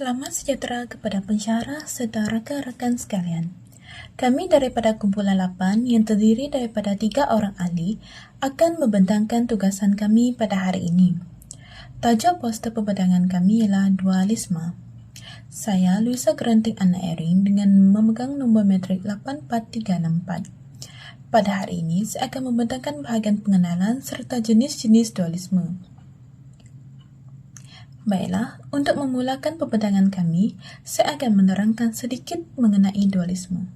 Selamat sejahtera kepada pensyarah serta rakan-rakan sekalian. Kami daripada kumpulan 8 yang terdiri daripada 3 orang ahli akan membentangkan tugasan kami pada hari ini. Tajuk poster pembentangan kami ialah dualisme. Saya, Luisa Geranting Anna Ering dengan memegang nombor metrik 84364. Pada hari ini, saya akan membentangkan bahagian pengenalan serta jenis-jenis dualisme. Baiklah, untuk memulakan pembentangan kami, saya akan menerangkan sedikit mengenai dualisme.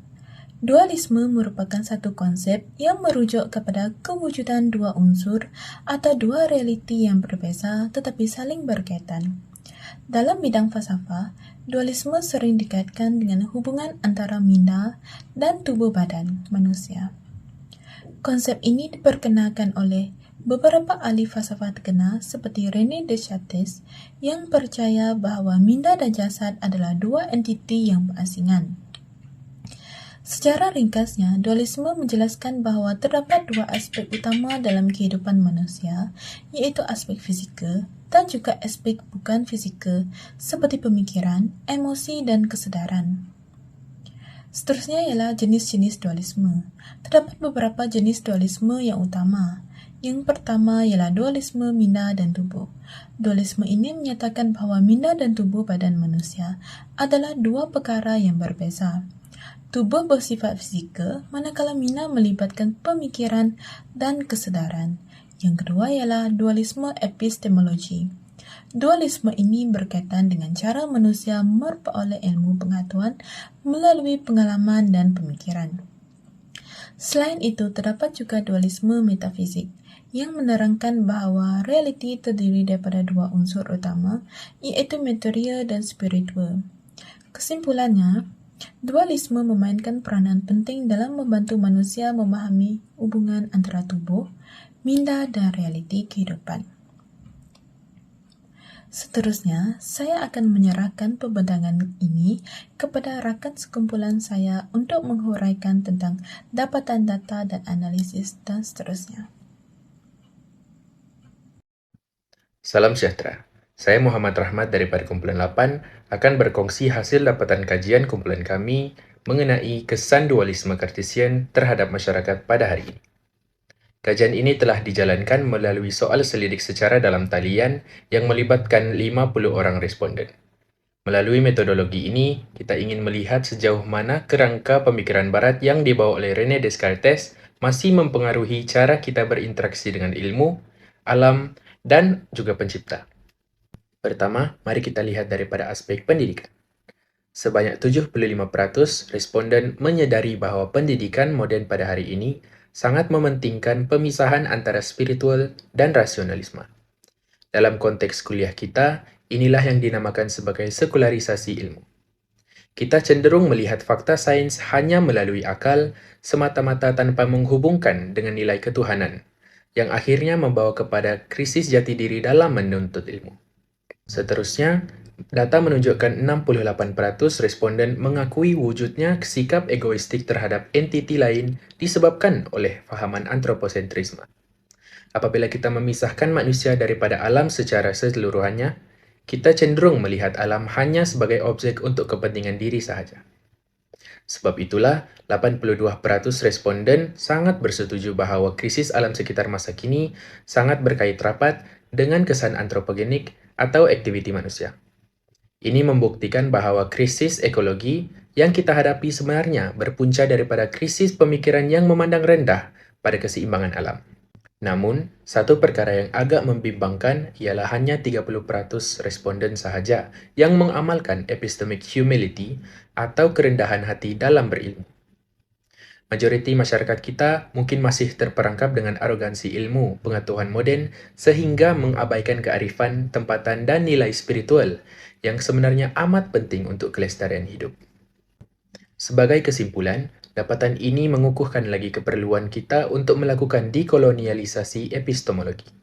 Dualisme merupakan satu konsep yang merujuk kepada kewujudan dua unsur atau dua realiti yang berbeza tetapi saling berkaitan. Dalam bidang falsafah, dualisme sering dikaitkan dengan hubungan antara minda dan tubuh badan manusia. Konsep ini diperkenalkan oleh beberapa ahli falsafah terkenal seperti René Descartes yang percaya bahawa minda dan jasad adalah dua entiti yang berasingan. Secara ringkasnya, dualisme menjelaskan bahawa terdapat dua aspek utama dalam kehidupan manusia, iaitu aspek fizikal dan juga aspek bukan fizikal seperti pemikiran, emosi dan kesedaran. Seterusnya ialah jenis-jenis dualisme. Terdapat beberapa jenis dualisme yang utama. Yang pertama ialah dualisme minda dan tubuh. Dualisme ini menyatakan bahawa minda dan tubuh badan manusia adalah dua perkara yang berbeza. Tubuh bersifat fizikal, manakala minda melibatkan pemikiran dan kesedaran. Yang kedua ialah dualisme epistemologi. Dualisme ini berkaitan dengan cara manusia memperoleh ilmu pengetahuan melalui pengalaman dan pemikiran. Selain itu, terdapat juga dualisme metafisik yang menerangkan bahawa realiti terdiri daripada dua unsur utama, iaitu material dan spiritual. Kesimpulannya, dualisme memainkan peranan penting dalam membantu manusia memahami hubungan antara tubuh, minda dan realiti kehidupan. Seterusnya, saya akan menyerahkan pembentangan ini kepada rakan sekumpulan saya untuk menghuraikan tentang dapatan data dan analisis dan seterusnya. Salam sejahtera. Saya Muhammad Rahmat daripada kumpulan 8 akan berkongsi hasil dapatan kajian kumpulan kami mengenai kesan dualisme Cartesian terhadap masyarakat pada hari ini. Kajian ini telah dijalankan melalui soal selidik secara dalam talian yang melibatkan 50 orang responden. Melalui metodologi ini, kita ingin melihat sejauh mana kerangka pemikiran barat yang dibawa oleh René Descartes masih mempengaruhi cara kita berinteraksi dengan ilmu, alam, dan juga pencipta. Pertama, mari kita lihat daripada aspek pendidikan. Sebanyak 75% responden menyadari bahawa pendidikan moden pada hari ini sangat mementingkan pemisahan antara spiritual dan rasionalisme. Dalam konteks kuliah kita, inilah yang dinamakan sebagai sekularisasi ilmu. Kita cenderung melihat fakta sains hanya melalui akal, semata-mata tanpa menghubungkan dengan nilai ketuhanan, yang akhirnya membawa kepada krisis jati diri dalam menuntut ilmu. Seterusnya, data menunjukkan 68% responden mengakui wujudnya sikap egoistik terhadap entiti lain disebabkan oleh fahaman antroposentrisme. Apabila kita memisahkan manusia daripada alam secara keseluruhannya, kita cenderung melihat alam hanya sebagai objek untuk kepentingan diri sahaja. Sebab itulah, 82% responden sangat bersetuju bahawa krisis alam sekitar masa kini sangat berkait rapat dengan kesan antropogenik atau aktiviti manusia. Ini membuktikan bahawa krisis ekologi yang kita hadapi sebenarnya berpunca daripada krisis pemikiran yang memandang rendah pada keseimbangan alam. Namun, satu perkara yang agak membimbangkan ialah hanya 30% responden sahaja yang mengamalkan epistemic humility atau kerendahan hati dalam berilmu. Majoriti masyarakat kita mungkin masih terperangkap dengan arogansi ilmu pengetahuan moden sehingga mengabaikan kearifan, tempatan dan nilai spiritual yang sebenarnya amat penting untuk kelestarian hidup. Sebagai kesimpulan, dapatan ini mengukuhkan lagi keperluan kita untuk melakukan dekolonialisasi epistemologi.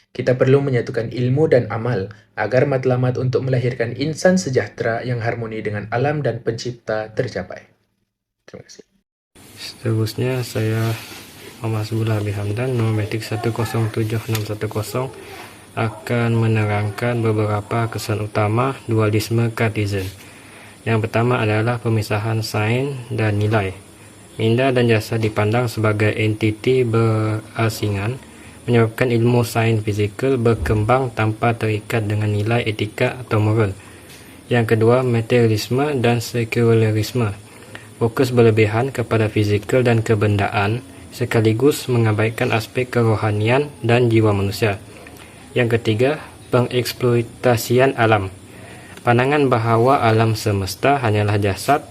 Kita perlu menyatukan ilmu dan amal agar matlamat untuk melahirkan insan sejahtera yang harmoni dengan alam dan pencipta tercapai. Terima kasih. Seterusnya saya Muhammad Subullah Hamdan, nomor metrik 107610 akan menerangkan beberapa kesan utama dualisme Cartesian. Yang pertama adalah pemisahan sains dan nilai. Minda dan jasa dipandang sebagai entiti berasingan, menyebabkan ilmu sains fizikal berkembang tanpa terikat dengan nilai etika atau moral. Yang kedua, materialisme dan sekularisme. Fokus berlebihan kepada fizikal dan kebendaan, sekaligus mengabaikan aspek kerohanian dan jiwa manusia. Yang ketiga, pengeksploitasian alam. Pandangan bahawa alam semesta hanyalah jasad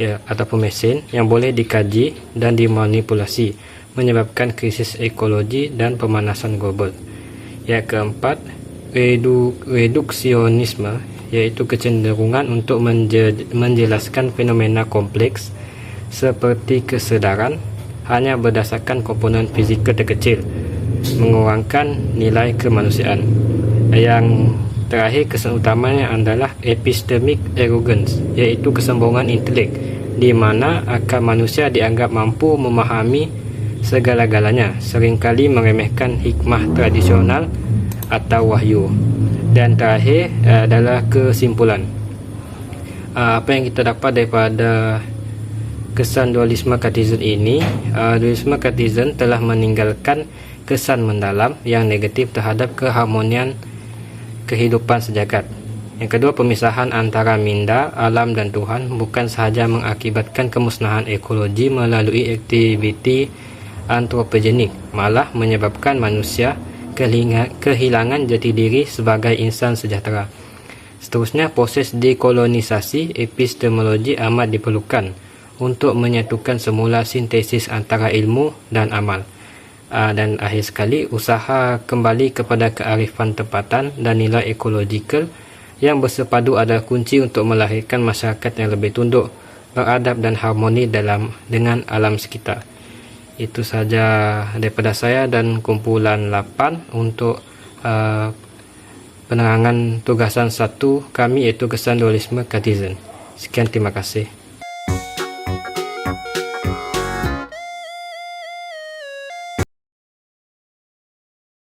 ataupun mesin yang boleh dikaji dan dimanipulasi, menyebabkan krisis ekologi dan pemanasan global. Yang keempat, reduksionisme, yaitu kecenderungan untuk menjelaskan fenomena kompleks seperti kesedaran hanya berdasarkan komponen fizikal terkecil, mengurangkan nilai kemanusiaan. Yang terakhir, kesan utamanya adalah epistemic arrogance, iaitu kesombongan intelek, di mana akal manusia dianggap mampu memahami segala-galanya, seringkali meremehkan hikmah tradisional atau wahyu. Dan terakhir adalah kesimpulan. Apa yang kita dapat daripada kesan dualisme Cartesian ini, dualisme Cartesian telah meninggalkan kesan mendalam yang negatif terhadap keharmonian kehidupan sejagat. Yang kedua, pemisahan antara minda, alam dan Tuhan bukan sahaja mengakibatkan kemusnahan ekologi melalui aktiviti antropogenik, malah menyebabkan manusia kehilangan jati diri sebagai insan sejahtera. Seterusnya, proses dekolonisasi epistemologi amat diperlukan untuk menyatukan semula sintesis antara ilmu dan amal. Dan akhir sekali, usaha kembali kepada kearifan tempatan dan nilai ekologikal yang bersepadu adalah kunci untuk melahirkan masyarakat yang lebih tunduk, beradab dan harmoni dengan alam sekitar. Itu saja daripada saya dan kumpulan 8 untuk penerangan tugasan 1 kami, iaitu kesan dualisme Cartesian. Sekian, terima kasih.